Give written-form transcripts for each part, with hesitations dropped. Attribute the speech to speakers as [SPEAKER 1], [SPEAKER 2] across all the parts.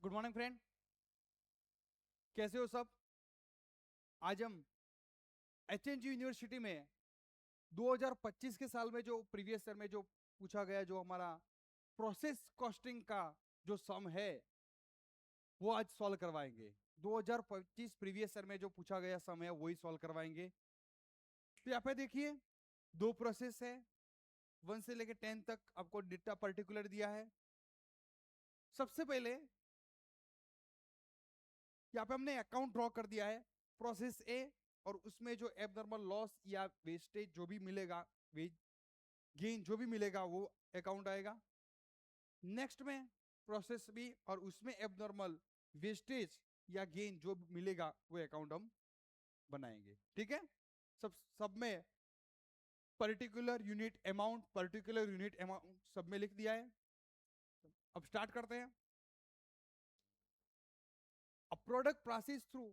[SPEAKER 1] Good morning friend, कैसे हो सब। आज हम एचएनजी यूनिवर्सिटी में 2025 के साल में जो प्रीवियस ईयर में जो पूछा गया, जो हमारा प्रोसेस कॉस्टिंग का जो सम है वो आज सॉल्व करवाएंगे। 2025 प्रीवियस ईयर में जो पूछा गया सम है वही सॉल्व करवाएंगे। तो यहाँ पे देखिए, दो प्रोसेस है, 1 से लेके 10 तक आपको डेटा पर्टिकुलर दिया है। सबसे पहले यहाँ पे हमने अकाउंट ड्रॉ कर दिया है, प्रोसेस ए, और उसमें जो एबनॉर्मल लॉस या वेस्टेज जो भी मिलेगा, गेन जो भी मिलेगा वो अकाउंट आएगा। नेक्स्ट में प्रोसेस बी, और उसमें एबनॉर्मल वेस्टेज या गेन जो भी मिलेगा वो अकाउंट हम बनाएंगे। ठीक है, सब में पर्टिकुलर यूनिट अमाउंट सब में लिख दिया है। अब स्टार्ट करते हैं। A product passes through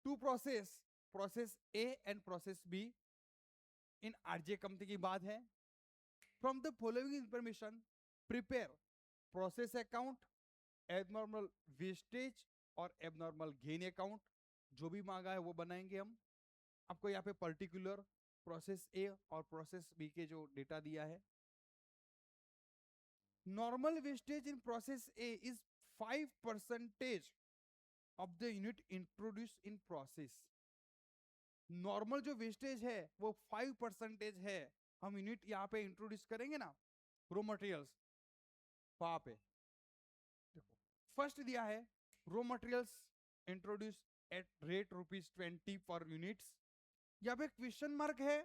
[SPEAKER 1] two process A and process B in RJ company की बात है। From the following information, prepare process account, abnormal wastage और abnormal gain account। जो भी मांगा है वो बनाएंगे हम। आपको यहाँ पे पर्टिकुलर प्रोसेस ए और प्रोसेस बी के जो डेटा दिया है। Normal wastage in process A is 5% of the unit introduce in process. Normal जो वेस्टेज है वो 5% है। हम यूनिट यहाँ पे इंट्रोड्यूस करेंगे ना, रो मटेरियल्स, वहां पे देखो फर्स्ट दिया है रो मटेरियल्स इंट्रोड्यूस एट रेट ₹20 पर यूनिट्स। यहाँ पे क्वेश्चन मार्क है।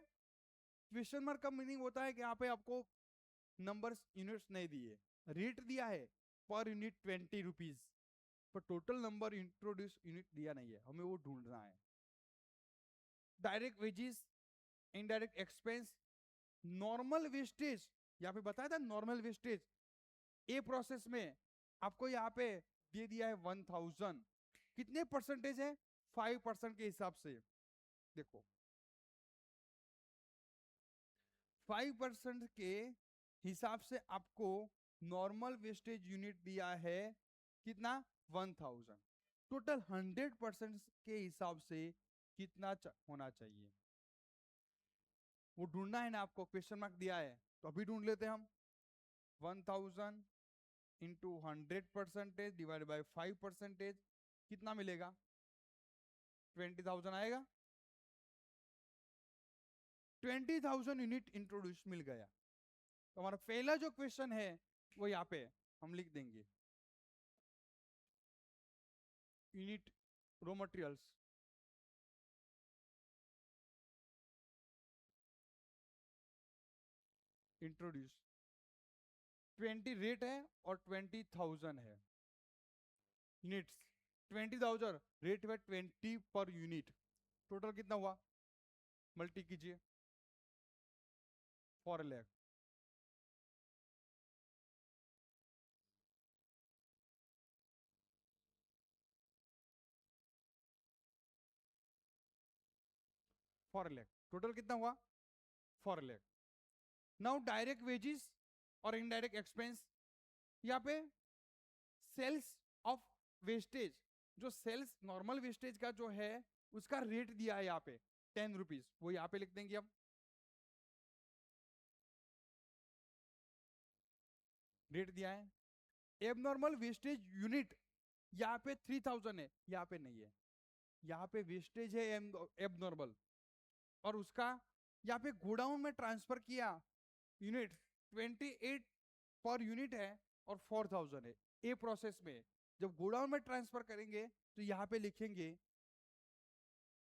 [SPEAKER 1] क्वेश्चन मार्क का मीनिंग होता है कि यहाँ पे आपको नंबर्स यूनिट्स नहीं दिए, रेट दिया है पर यूनिट ₹20, पर टोटल नंबर इंट्रोड्यूस यूनिट दिया नहीं है, हमें वो ढूंढना है। Direct wages, indirect expense, normal wastage, यहाँ पे बताया था नॉर्मल वेस्टेज ए प्रोसेस में आपको यहाँ पे दे दिया है 1000। कितने परसेंटेज है? 5% के हिसाब से। देखो 5% के हिसाब से आपको नॉर्मल वेस्टेज यूनिट दिया है कितना? 1000। टोटल 100% के हिसाब से कितना होना चाहिए वो ढूंढना है ना आपको। क्वेश्चन मार्क दिया है तो अभी ढूंढ लेते हैं हम। 1000 इंटू 100% डिवाइड बाई 5% कितना मिलेगा? 20,000 आएगा। 20,000 यूनिट इंट्रोड्यूस मिल गया। तो हमारा पहला जो क्वेश्चन है वो यहाँ पे हम लिख देंगे, यूनिट रो मटेरियल्स इंट्रोड्यूस, 20 रेट है और 20,000 है यूनिट्स। 20,000 रेट है 20 पर यूनिट, टोटल कितना हुआ? मल्टी कीजिए 4 लाख। टोटल कितना हुआ? 4 लाख। नाउ डायरेक्ट वेजेस और इनडायरेक्ट एक्सपेंस, यहाँ पे सेल्स ऑफ वेस्टेज, जो सेल्स नॉर्मल वेस्टेज का जो है उसका रेट दिया है यहाँ पे ₹10, वो यहाँ पे लिख देंगे हम। रेट दिया है। एबनॉर्मल वेस्टेज यूनिट यहाँ पे 3000 है, यहाँ पे नहीं है। यहाँ पे वेस्टेज है एबनॉर्मल, और उसका यहाँ पे गोडाउन में ट्रांसफर किया यूनिट 28 पर यूनिट है और 4000 है। ए प्रोसेस में जब गोडाउन में ट्रांसफर करेंगे तो यहाँ पे लिखेंगे,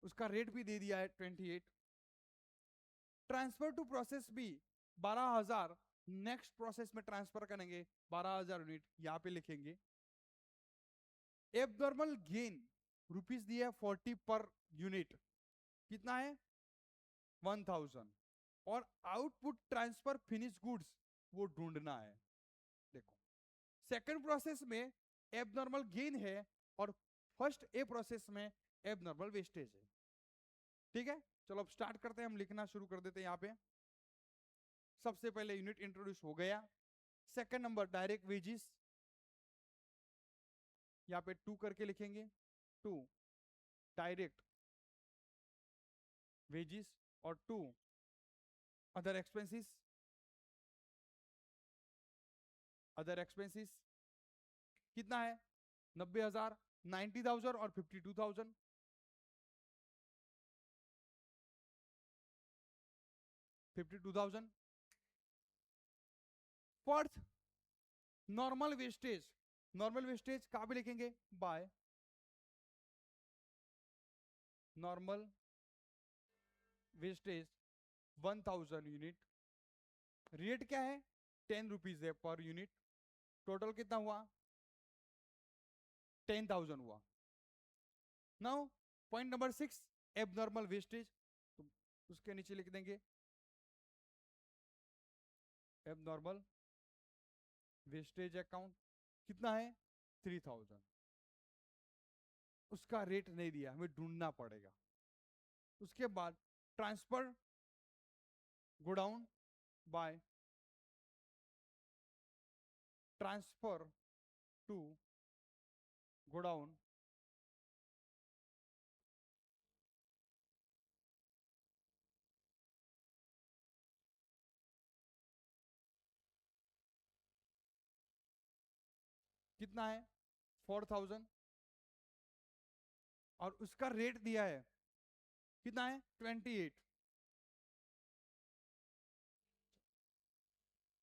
[SPEAKER 1] उसका रेट भी दे दिया है 28। Transfer to process B 12,000, next process में ट्रांसफर करेंगे 12,000 यूनिट, यहाँ पे लिखेंगे। एबनॉर्मल गेन रुपीस दिया है 40 पर यूनिट, कितना है? 1000। और आउटपुट ट्रांसफर फिनिश गुड्स वो ढूंढना है। देखो सेकंड प्रोसेस में एबनॉर्मल गेन है और फर्स्ट ए प्रोसेस में एबनॉर्मल वेस्टेज है। ठीक है, चलो अब स्टार्ट करते हैं, हम लिखना शुरू कर देते हैं। यहाँ पे सबसे पहले यूनिट इंट्रोड्यूस हो गया। सेकंड नंबर डायरेक्ट वेजेस, यहाँ पे 2 करके लिखेंगे, 2 डायरेक्ट वेजिस और 2 अदर एक्सपेंसेस, अदर एक्सपेंसेस कितना है 90,000, 90,000 और 52,000, 52,000। Fourth normal wastage, normal wastage कहां पे लिखेंगे, by normal wastage 1000 unit, rate क्या है 10 रुपीज है पर यूनिट, टोटल कितना हुआ 10,000 हुआ। Now point number 6 abnormal wastage, तो उसके नीचे लिख देंगे एबनॉर्मल वेस्टेज अकाउंट कितना है 3000, उसका रेट नहीं दिया, हमें ढूंढना पड़ेगा। उसके बाद transfer godown by transfer to godown कितना है 4000 और उसका रेट दिया है कितना है 28,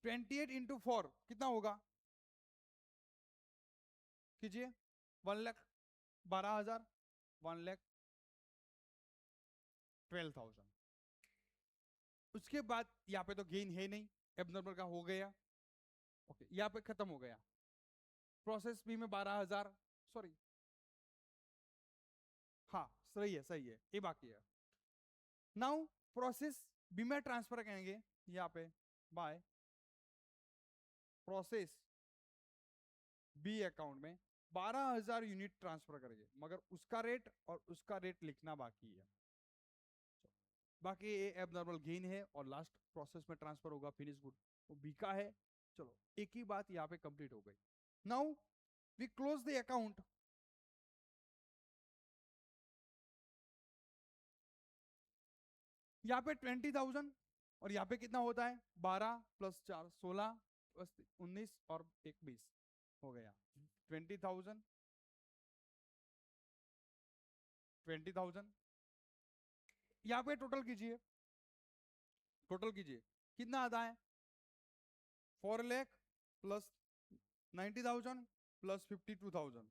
[SPEAKER 1] 28 इंटू 4 कितना होगा कीजिए 1,12,000, 1,12,000। उसके बाद यहाँ पे तो गेन है नहीं, एबनॉर्मल का हो गया, ओके यहाँ पे खत्म हो गया। प्रोसेस बी में 12,000, सॉरी हाँ सही है सही है, ये बाकी है। नाउ प्रोसेस बी में ट्रांसफर करेंगे यहाँ पे बाय प्रोसेस बी अकाउंट में 12,000 यूनिट ट्रांसफर करेंगे, मगर उसका रेट और उसका रेट लिखना बाकी है। बाकी ये एबनॉर्मल गेन है और लास्ट प्रोसेस में ट्रांसफर होगा फिनिश गुड, वो बी का है। चलो एक ही बात यहाँ पे कंप्लीट हो गई। Now we close the account, यहाँ पे 20,000 और यहाँ पे कितना होता है 12 प्लस 4 16 प्लस 19 और 20 हो गया 20,000, 20,000। यहाँ पे टोटल कीजिए, टोटल कीजिए कितना आता है 4 lakh plus 90,000 plus 52,000,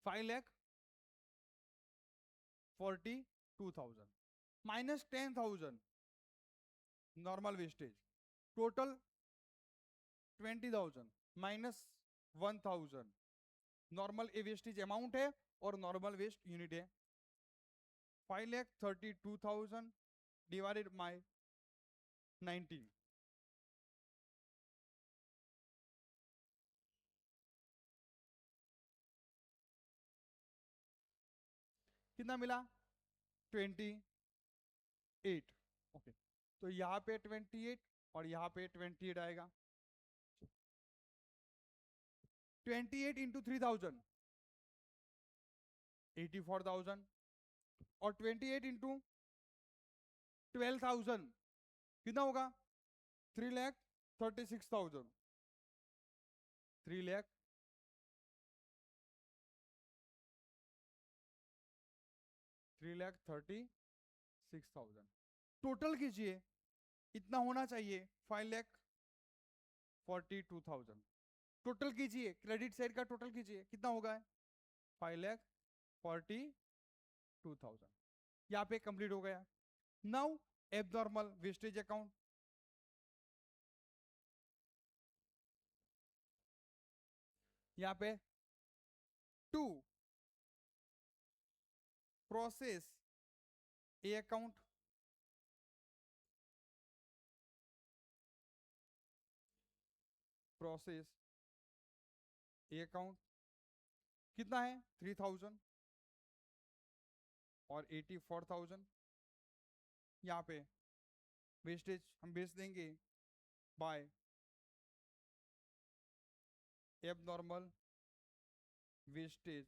[SPEAKER 1] 5,42,000 minus 10,000 normal wastage, total 20,000 minus 1,000 normal wastage amount है और नॉर्मल वेस्ट यूनिट है। 5,32,000 डिवाइडेड बाय 19, कितना मिला 28, ओके तो यहाँ पे 28 और यहाँ पे 28 आएगा। 28 इंटू 3,000 84,000 और 28 इंटू 12,000 कितना होगा 3,36,000, 3,36,000 टोटल कीजिए, इतना होना चाहिए 5,42,000। टोटल कीजिए क्रेडिट साइड का टोटल कीजिए कितना होगा 5,42,000, यहाँ पे कंप्लीट हो गया। नाउ एबनॉर्मल वेस्टेज अकाउंट, यहाँ पे 2 प्रोसेस ए अकाउंट, प्रोसेस ए अकाउंट कितना है 3,000 और 84,000, यहाँ पे वेस्टेज हम बेच देंगे बाय एबनॉर्मल वेस्टेज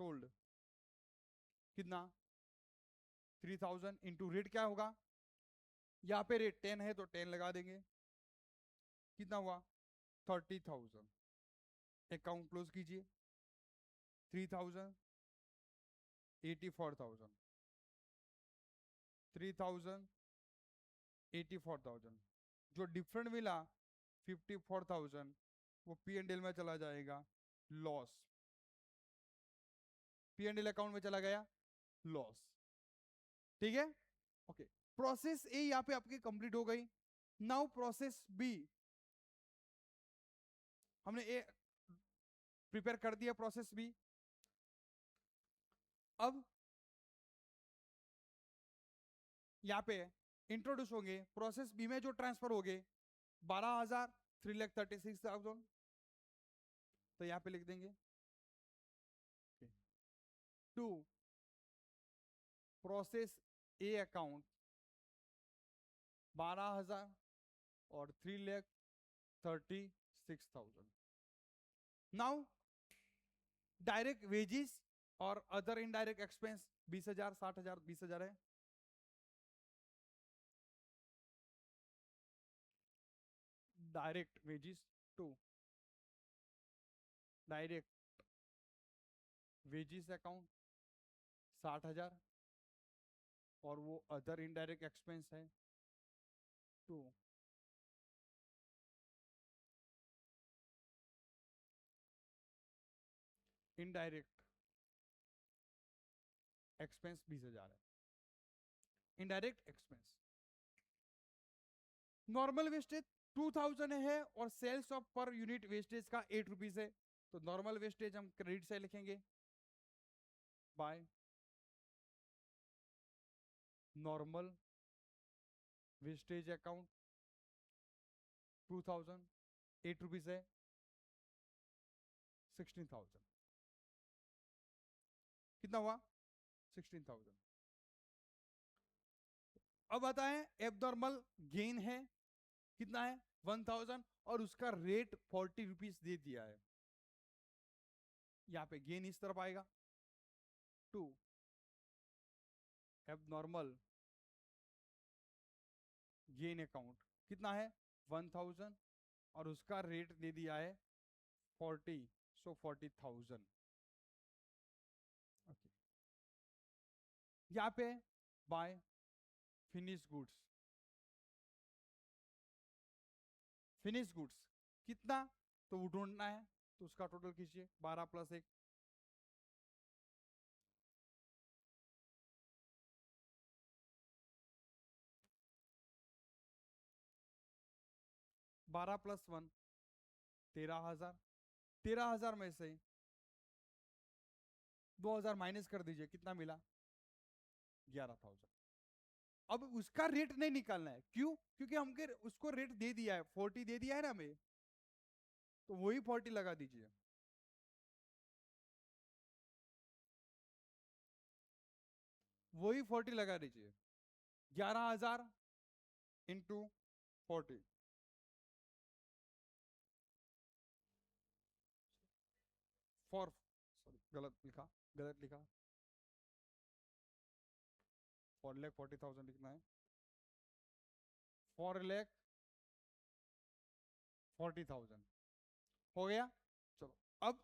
[SPEAKER 1] सोल्ड कितना 3000 इंटू रेट क्या होगा, यहाँ पे रेट 10 है तो 10 लगा देंगे, कितना हुआ 30,000। अकाउंट क्लोज कीजिए, 3000 84,000 3000 84,000, जो डिफरेंट मिला 54,000 वो P&L में चला जाएगा लॉस, P&L अकाउंट में चला गया लॉस। ठीक है, ओके। प्रोसेस ए यहाँ पे आपकी कंप्लीट हो गई। नाउ प्रोसेस बी, हमने ए प्रिपेयर कर दिया, प्रोसेस बी। अब यहाँ पे इंट्रोड्यूस होंगे प्रोसेस बी में जो ट्रांसफर हो गए 12,000 3,36,000, तो यहाँ पे लिख देंगे टू प्रोसेस ए अकाउंट 12,000 और 3,36,000। नाउ डायरेक्ट वेजिस और अदर इनडायरेक्ट एक्सपेंस 20,000 60,000 20,000 है। Direct wages to direct wages account 60,000 और वो अदर इनडायरेक्ट एक्सपेंस है टू इनडायरेक्ट एक्सपेंस 20,000 है। इनडायरेक्ट एक्सपेंस नॉर्मल वेस्टेज 2,000 है और sales of per unit wastage का 8 रुपीज है, तो नॉर्मल वेस्टेज हम क्रेडिट से लिखेंगे by normal wastage account 2,000 8 rupees है 16,000, कितना हुआ 16,000। अब बताएं एबनॉर्मल गेन है कितना है 1,000 और उसका रेट 40 रुपीज दे दिया है, यहां पे गेन इस तरफ आएगा टू एबनॉर्मल गेन अकाउंट कितना है 1,000 और उसका रेट दे दिया है 40, सो 40,000। ओके, यहाँ पे by finish goods, finish goods कितना तो वो ढूंढना है, तो उसका टोटल कीजिए 12 प्लस 1 12 प्लस 1 13,000, 13,000 में से 2,000 माइनस कर दीजिए, कितना मिला 11,000। अब उसका रेट नहीं निकालना है, क्यों, क्योंकि हमके उसको रेट दे दिया है 40 दे दिया है ना हमें, तो वही 40 लगा दीजिए। वही 40 लगा दीजिए, 11,000 इंटू 40, फॉर सॉरी गलत लिखा 4,40,000 लिखना है 4,40,000 हो गया। चलो अब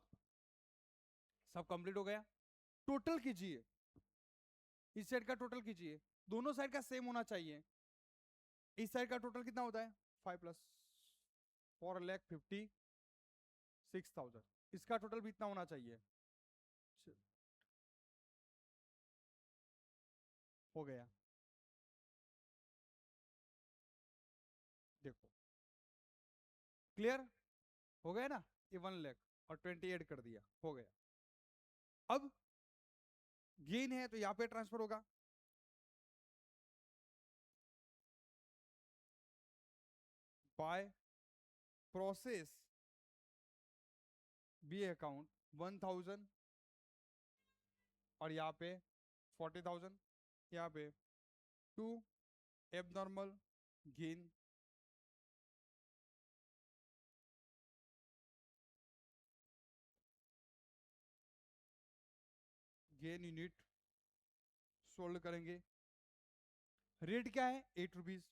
[SPEAKER 1] सब कंप्लीट हो गया, टोटल कीजिए, इस साइड का टोटल कीजिए, दोनों साइड का सेम होना चाहिए। इस साइड का टोटल कितना होता है 5 प्लस 4,56,000, इसका टोटल भी इतना होना चाहिए। हो गया, देखो क्लियर हो गया ना, ये 1 लाख और 28 कर दिया, हो गया। अब गेन है तो यहां पे ट्रांसफर होगा, बाय प्रोसेस बी अकाउंट 1,000 और यहाँ पे 40,000, यहाँ पे to abnormal gain gain unit sold करेंगे। रेट क्या है? 8 रुपीज,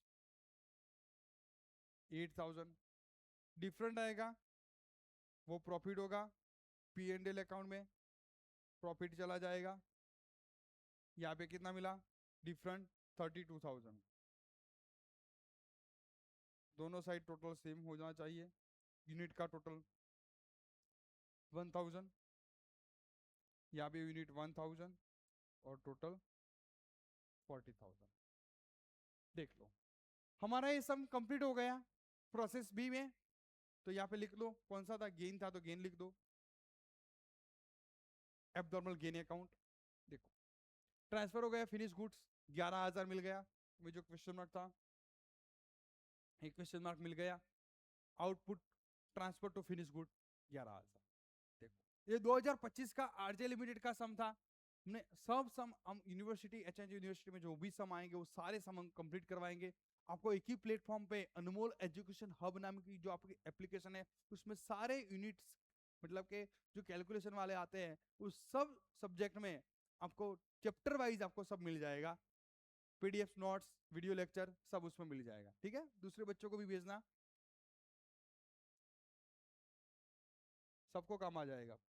[SPEAKER 1] 8000। डिफरेंट आएगा वो प्रॉफिट होगा, P&L अकाउंट में प्रॉफिट चला जाएगा। यहाँ पे कितना मिला डिफरेंट? 32,000। दोनों साइड टोटल सेम हो जाना चाहिए। यूनिट का टोटल 1000, यहाँ पे यूनिट 1000 और टोटल 40,000। देख लो हमारा ये सम कंप्लीट हो गया प्रोसेस बी में। तो यहाँ पे लिख लो कौन सा था, गेन था तो गेन लिख दो, एब्नॉर्मल गेन अकाउंट। देखो ट्रांसफर हो गया फिनिश गुड्स, 11,000 मिल गया। में जो क्वेश्चन मार्क था, एक क्वेश्चन मार्क मिल गया। Output transfer to finish good 11,000। देखो ये 2025 का आरजे लिमिटेड का सम था। हमने सब सम हम यूनिवर्सिटी एचएनजी यूनिवर्सिटी में जो भी सम आएंगे वो सारे सम हम कंप्लीट करवाएंगे आपको एक ही प्लेटफॉर्म पे। अनमोल एजुकेशन हब नाम की जो आपकी एप्लीकेशन है उसमें सारे यूनिट्स मतलब के जो कैलकुलेशन वाले आते हैं उस सब सब्जेक्ट में आपको चैप्टर वाइज आपको सब मिल जाएगा। पीडीएफ नोट्स वीडियो लेक्चर सब उसमें मिल जाएगा। ठीक है, दूसरे बच्चों को भी भेजना, सबको काम आ जाएगा।